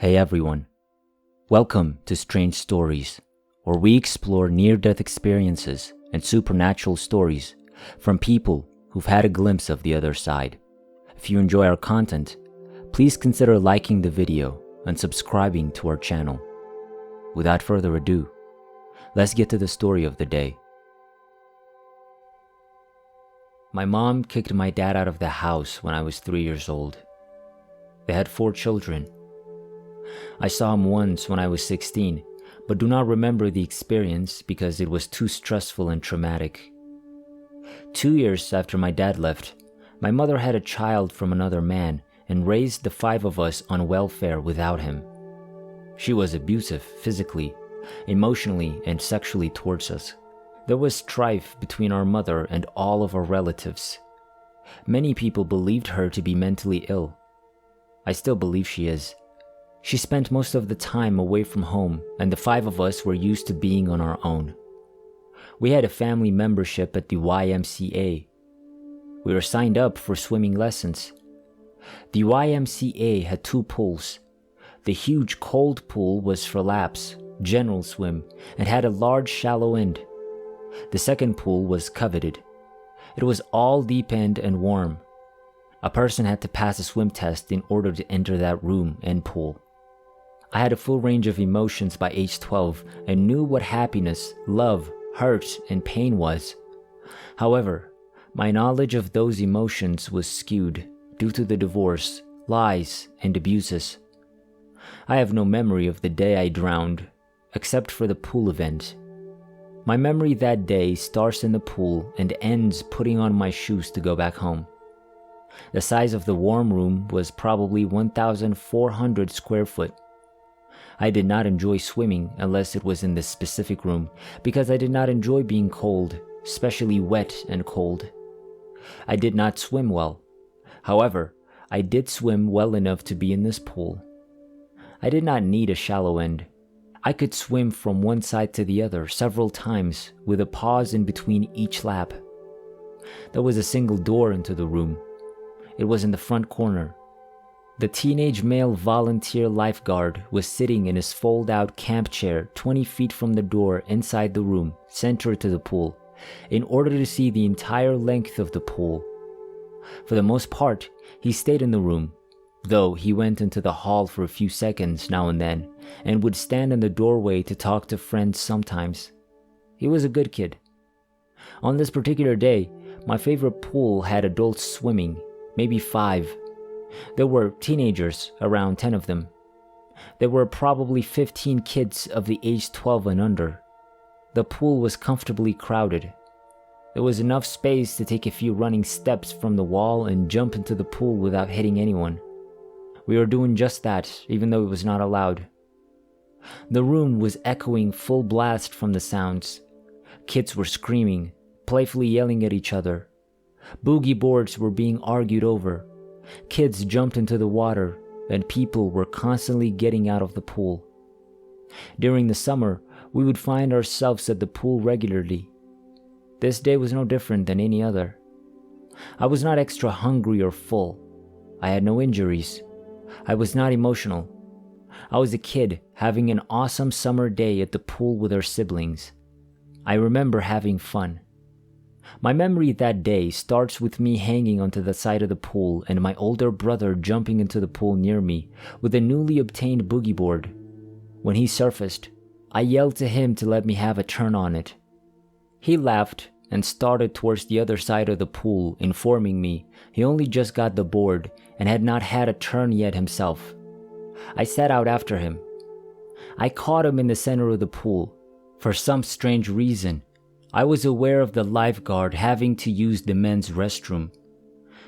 Hey everyone, welcome to Strange Stories, where we explore near-death experiences and supernatural stories from people who've had a glimpse of the other side. If you enjoy our content, please consider liking the video and subscribing to our channel. Without further ado, let's get to the story of the day. My mom kicked my dad out of the house when I was 3 years old. They had 4 children. I saw him once when I was 16, but do not remember the experience because it was too stressful and traumatic. 2 years after my dad left, my mother had a child from another man and raised the 5 of us on welfare without him. She was abusive physically, emotionally, and sexually towards us. There was strife between our mother and all of our relatives. Many people believed her to be mentally ill. I still believe she is. She spent most of the time away from home, and the 5 of us were used to being on our own. We had a family membership at the YMCA. We were signed up for swimming lessons. The YMCA had 2 pools. The huge cold pool was for laps, general swim, and had a large shallow end. The second pool was coveted. It was all deep end and warm. A person had to pass a swim test in order to enter that room and pool. I had a full range of emotions by age 12 and knew what happiness, love, hurt, and pain was. However, my knowledge of those emotions was skewed due to the divorce, lies, and abuses. I have no memory of the day I drowned, except for the pool event. My memory that day starts in the pool and ends putting on my shoes to go back home. The size of the warm room was probably 1,400 square foot. I did not enjoy swimming unless it was in this specific room because I did not enjoy being cold, especially wet and cold. I did not swim well. However, I did swim well enough to be in this pool. I did not need a shallow end. I could swim from one side to the other several times with a pause in between each lap. There was a single door into the room. It was in the front corner. The teenage male volunteer lifeguard was sitting in his fold-out camp chair 20 feet from the door inside the room, centered to the pool, in order to see the entire length of the pool. For the most part, he stayed in the room, though he went into the hall for a few seconds now and then, and would stand in the doorway to talk to friends sometimes. He was a good kid. On this particular day, my favorite pool had adults swimming, maybe 5. There were teenagers, around 10 of them. There were probably 15 kids of the age 12 and under. The pool was comfortably crowded. There was enough space to take a few running steps from the wall and jump into the pool without hitting anyone. We were doing just that, even though it was not allowed. The room was echoing full blast from the sounds. Kids were screaming, playfully yelling at each other. Boogie boards were being argued over. Kids jumped into the water, and people were constantly getting out of the pool. During the summer, we would find ourselves at the pool regularly. This day was no different than any other. I was not extra hungry or full. I had no injuries. I was not emotional. I was a kid having an awesome summer day at the pool with our siblings. I remember having fun. My memory that day starts with me hanging onto the side of the pool and my older brother jumping into the pool near me with a newly obtained boogie board. When he surfaced, I yelled to him to let me have a turn on it. He laughed and started towards the other side of the pool, informing me he only just got the board and had not had a turn yet himself. I set out after him. I caught him in the center of the pool. For some strange reason, I was aware of the lifeguard having to use the men's restroom.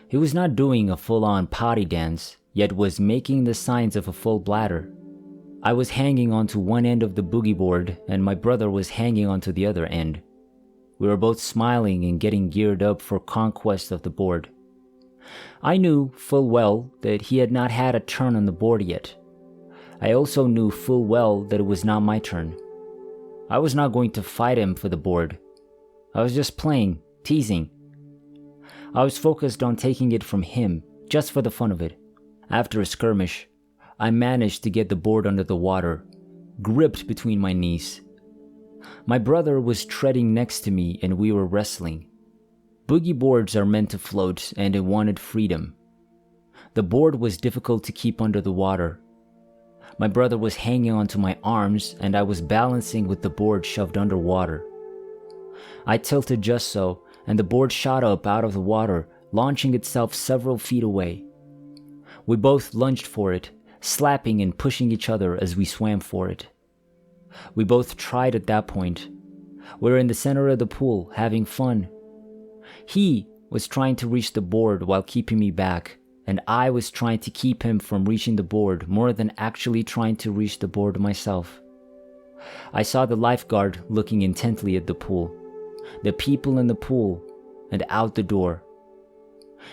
He was not doing a full-on potty dance, yet was making the signs of a full bladder. I was hanging onto one end of the boogie board, and my brother was hanging onto the other end. We were both smiling and getting geared up for conquest of the board. I knew full well that he had not had a turn on the board yet. I also knew full well that it was not my turn. I was not going to fight him for the board. I was just playing, teasing. I was focused on taking it from him, just for the fun of it. After a skirmish, I managed to get the board under the water, gripped between my knees. My brother was treading next to me and we were wrestling. Boogie boards are meant to float and it wanted freedom. The board was difficult to keep under the water. My brother was hanging onto my arms and I was balancing with the board shoved underwater. I tilted just so, and the board shot up out of the water, launching itself several feet away. We both lunged for it, slapping and pushing each other as we swam for it. We both tried at that point. We were in the center of the pool, having fun. He was trying to reach the board while keeping me back, and I was trying to keep him from reaching the board more than actually trying to reach the board myself. I saw the lifeguard looking intently at the pool, the people in the pool, and out the door.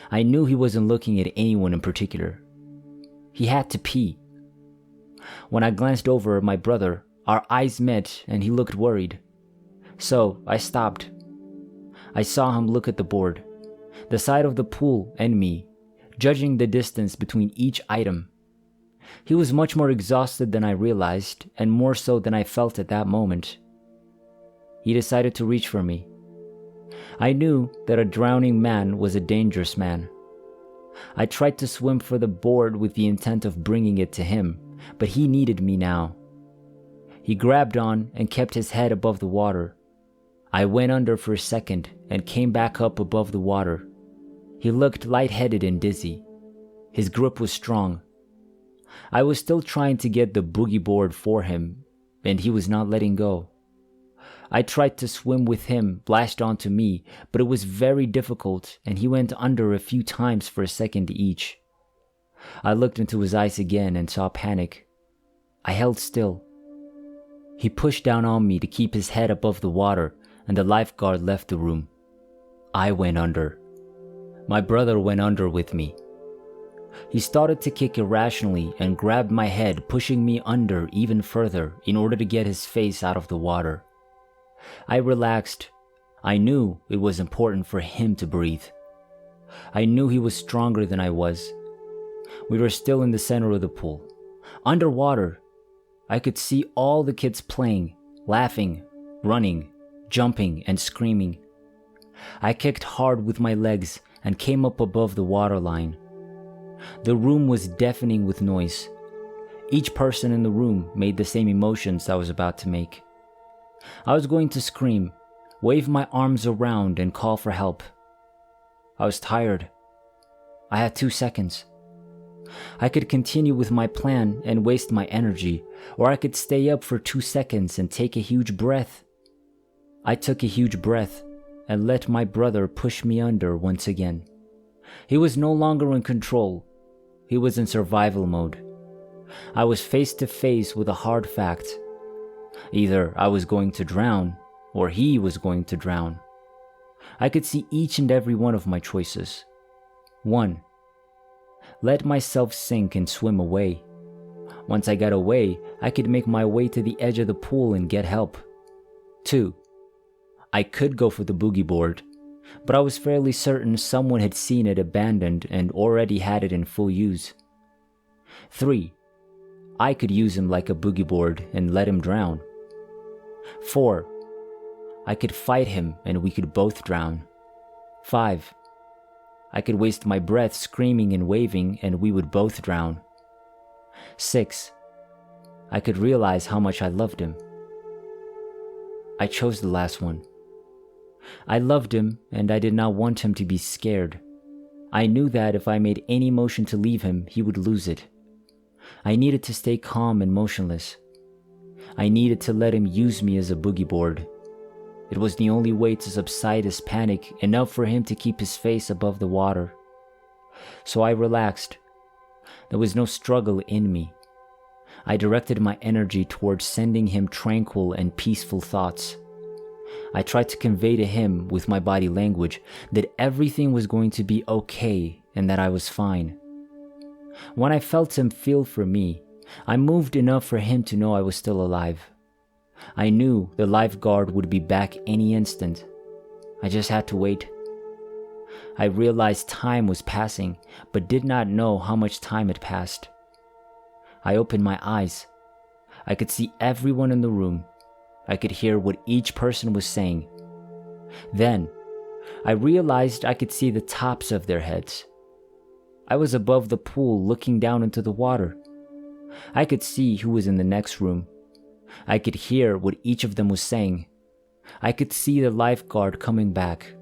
I knew he wasn't looking at anyone in particular. He had to pee. When I glanced over at my brother, our eyes met and he looked worried. So I stopped. I saw him look at the board, the side of the pool and me, judging the distance between each item. He was much more exhausted than I realized, and more so than I felt at that moment. He decided to reach for me. I knew that a drowning man was a dangerous man. I tried to swim for the board with the intent of bringing it to him, but he needed me now. He grabbed on and kept his head above the water. I went under for a second and came back up above the water. He looked lightheaded and dizzy. His grip was strong. I was still trying to get the boogie board for him, and he was not letting go. I tried to swim with him, lashed onto me, but it was very difficult, and he went under a few times for a second each. I looked into his eyes again and saw panic. I held still. He pushed down on me to keep his head above the water, and the lifeguard left the room. I went under. My brother went under with me. He started to kick irrationally and grabbed my head, pushing me under even further in order to get his face out of the water. I relaxed. I knew it was important for him to breathe. I knew he was stronger than I was. We were still in the center of the pool. Underwater, I could see all the kids playing, laughing, running, jumping, and screaming. I kicked hard with my legs and came up above the waterline. The room was deafening with noise. Each person in the room made the same emotions I was about to make. I was going to scream, wave my arms around, and call for help. I was tired. I had 2 seconds. I could continue with my plan and waste my energy, or I could stay up for 2 seconds and take a huge breath. I took a huge breath and let my brother push me under once again. He was no longer in control. He was in survival mode. I was face to face with a hard fact. Either I was going to drown, or he was going to drown. I could see each and every one of my choices. 1. Let myself sink and swim away. Once I got away, I could make my way to the edge of the pool and get help. 2. I could go for the boogie board, but I was fairly certain someone had seen it abandoned and already had it in full use. 3. I could use him like a boogie board and let him drown. 4. I could fight him and we could both drown. 5. I could waste my breath screaming and waving and we would both drown. 6. I could realize how much I loved him. I chose the last one. I loved him and I did not want him to be scared. I knew that if I made any motion to leave him, he would lose it. I needed to stay calm and motionless. I needed to let him use me as a boogie board. It was the only way to subside his panic, enough for him to keep his face above the water. So I relaxed. There was no struggle in me. I directed my energy towards sending him tranquil and peaceful thoughts. I tried to convey to him with my body language that everything was going to be okay and that I was fine. When I felt him feel for me, I moved enough for him to know I was still alive. I knew the lifeguard would be back any instant. I just had to wait. I realized time was passing, but did not know how much time had passed. I opened my eyes. I could see everyone in the room. I could hear what each person was saying. Then, I realized I could see the tops of their heads. I was above the pool looking down into the water. I could see who was in the next room. I could hear what each of them was saying. I could see the lifeguard coming back.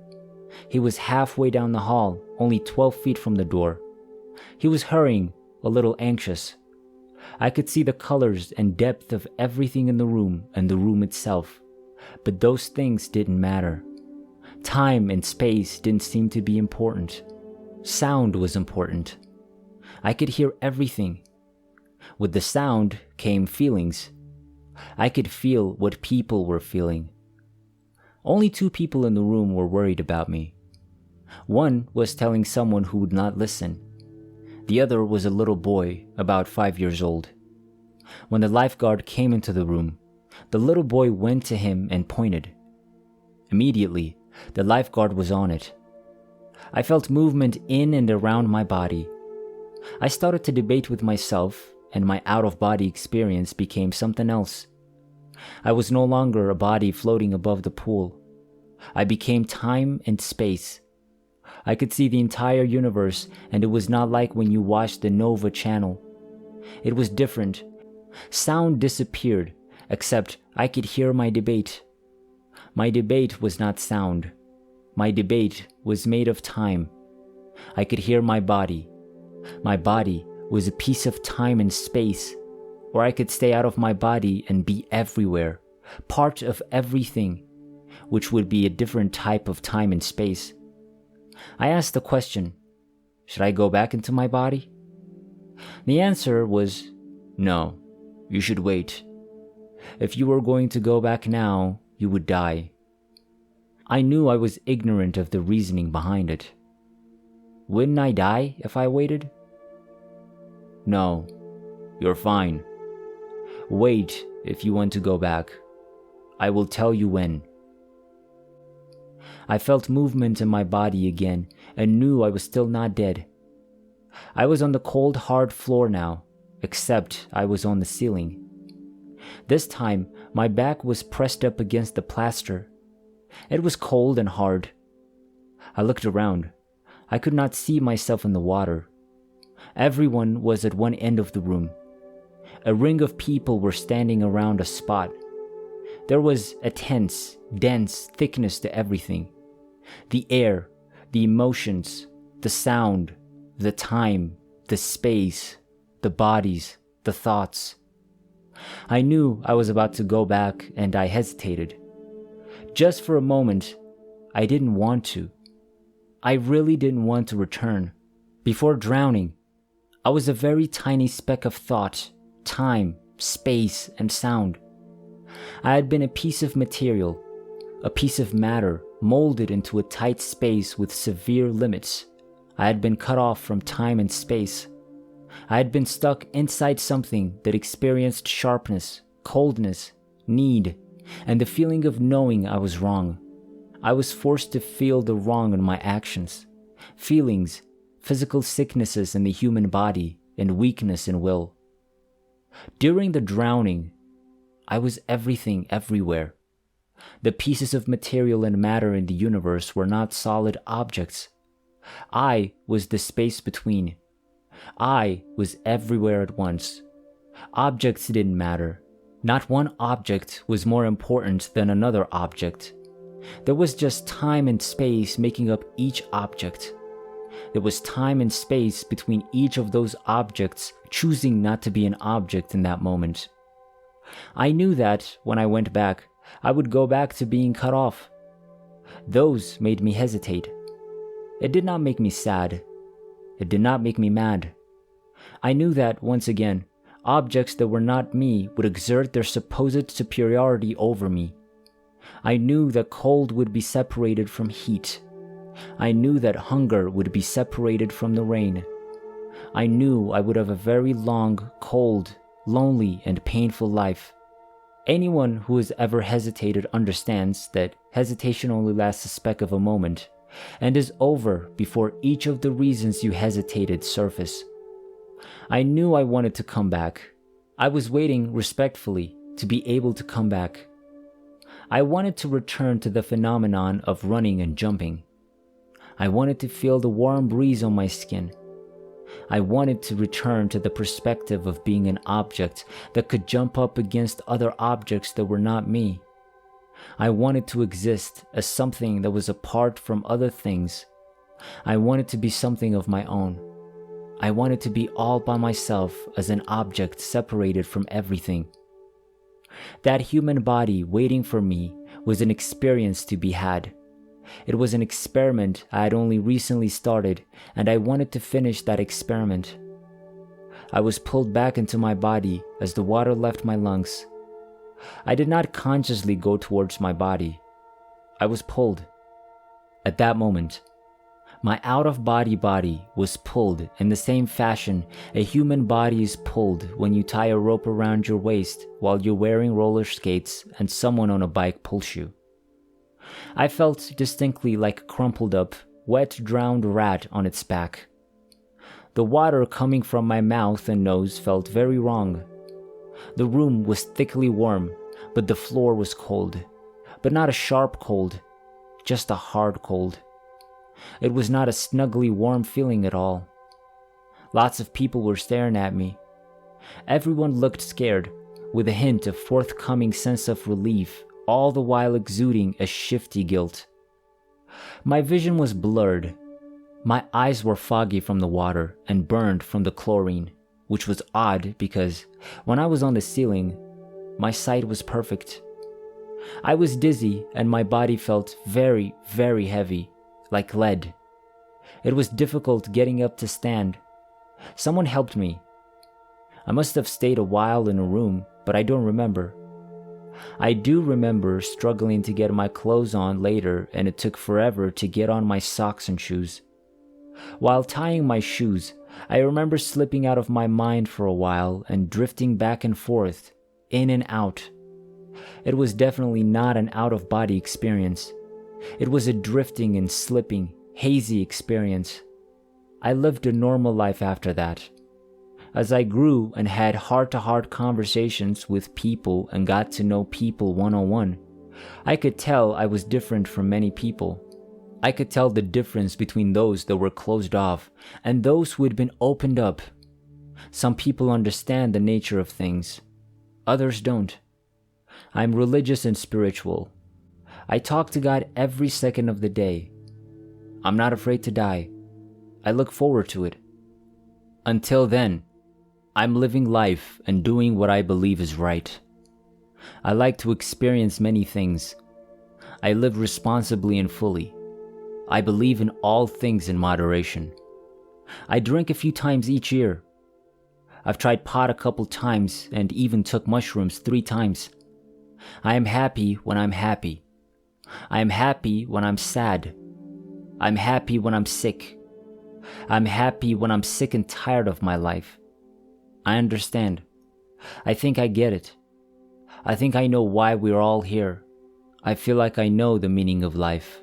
He was halfway down the hall, only 12 feet from the door. He was hurrying, a little anxious. I could see the colors and depth of everything in the room and the room itself, but those things didn't matter. Time and space didn't seem to be important. Sound was important. I could hear everything. With the sound came feelings. I could feel what people were feeling. Only 2 people in the room were worried about me. One was telling someone who would not listen. The other was a little boy, about 5 years old. When the lifeguard came into the room, the little boy went to him and pointed. Immediately, the lifeguard was on it. I felt movement in and around my body. I started to debate with myself, and my out-of-body experience became something else. I was no longer a body floating above the pool. I became time and space. I could see the entire universe, and it was not like when you watched the Nova channel. It was different. Sound disappeared, except I could hear my debate. My debate was not sound. My debate was made of time. I could hear my body. My body was a piece of time and space, or I could stay out of my body and be everywhere, part of everything, which would be a different type of time and space. I asked the question, should I go back into my body? The answer was, no, you should wait. If you were going to go back now, you would die. I knew I was ignorant of the reasoning behind it. Wouldn't I die if I waited? No, you're fine. Wait if you want to go back. I will tell you when. I felt movement in my body again and knew I was still not dead. I was on the cold, hard floor now, except I was on the ceiling. This time, my back was pressed up against the plaster. It was cold and hard. I looked around. I could not see myself in the water. Everyone was at one end of the room. A ring of people were standing around a spot. There was a tense, dense thickness to everything. The air, the emotions, the sound, the time, the space, the bodies, the thoughts. I knew I was about to go back and I hesitated. Just for a moment, I didn't want to. I really didn't want to return. Before drowning, I was a very tiny speck of thought, time, space, and sound. I had been a piece of material, a piece of matter molded into a tight space with severe limits. I had been cut off from time and space. I had been stuck inside something that experienced sharpness, coldness, need, and the feeling of knowing I was wrong. I was forced to feel the wrong in my actions, feelings, physical sicknesses in the human body, and weakness in will. During the drowning, I was everything everywhere. The pieces of material and matter in the universe were not solid objects. I was the space between. I was everywhere at once. Objects didn't matter. Not one object was more important than another object. There was just time and space making up each object. There was time and space between each of those objects choosing not to be an object in that moment. I knew that when I went back, I would go back to being cut off. Those made me hesitate. It did not make me sad. It did not make me mad. I knew that, once again, objects that were not me would exert their supposed superiority over me. I knew that cold would be separated from heat. I knew that hunger would be separated from the rain. I knew I would have a very long, cold, lonely, and painful life. Anyone who has ever hesitated understands that hesitation only lasts a speck of a moment and is over before each of the reasons you hesitated surface. I knew I wanted to come back. I was waiting respectfully to be able to come back. I wanted to return to the phenomenon of running and jumping. I wanted to feel the warm breeze on my skin. I wanted to return to the perspective of being an object that could jump up against other objects that were not me. I wanted to exist as something that was apart from other things. I wanted to be something of my own. I wanted to be all by myself as an object separated from everything. That human body waiting for me was an experience to be had. It was an experiment I had only recently started, and I wanted to finish that experiment. I was pulled back into my body as the water left my lungs. I did not consciously go towards my body. I was pulled. At that moment, my out-of-body body was pulled in the same fashion a human body is pulled when you tie a rope around your waist while you're wearing roller skates and someone on a bike pulls you. I felt distinctly like a crumpled up, wet, drowned rat on its back. The water coming from my mouth and nose felt very wrong. The room was thickly warm, but the floor was cold. But not a sharp cold, just a hard cold. It was not a snuggly warm feeling at all. Lots of people were staring at me. Everyone looked scared, with a hint of forthcoming sense of relief, all the while exuding a shifty guilt. My vision was blurred. My eyes were foggy from the water and burned from the chlorine, which was odd because when I was on the ceiling, my sight was perfect. I was dizzy and my body felt very, very heavy, like lead. It was difficult getting up to stand. Someone helped me. I must have stayed a while in a room, but I don't remember. I do remember struggling to get my clothes on later, and it took forever to get on my socks and shoes. While tying my shoes, I remember slipping out of my mind for a while and drifting back and forth, in and out. It was definitely not an out-of-body experience. It was a drifting and slipping, hazy experience. I lived a normal life after that. As I grew and had heart-to-heart conversations with people and got to know people one-on-one, I could tell I was different from many people. I could tell the difference between those that were closed off and those who had been opened up. Some people understand the nature of things. Others don't. I'm religious and spiritual. I talk to God every second of the day. I'm not afraid to die. I look forward to it. Until then, I'm living life and doing what I believe is right. I like to experience many things. I live responsibly and fully. I believe in all things in moderation. I drink a few times each year. I've tried pot a couple times and even took mushrooms 3 times. I am happy when I'm happy. I am happy when I'm sad. I'm happy when I'm sick. I'm happy when I'm sick and tired of my life. I understand. I think I get it. I think I know why we're all here. I feel like I know the meaning of life.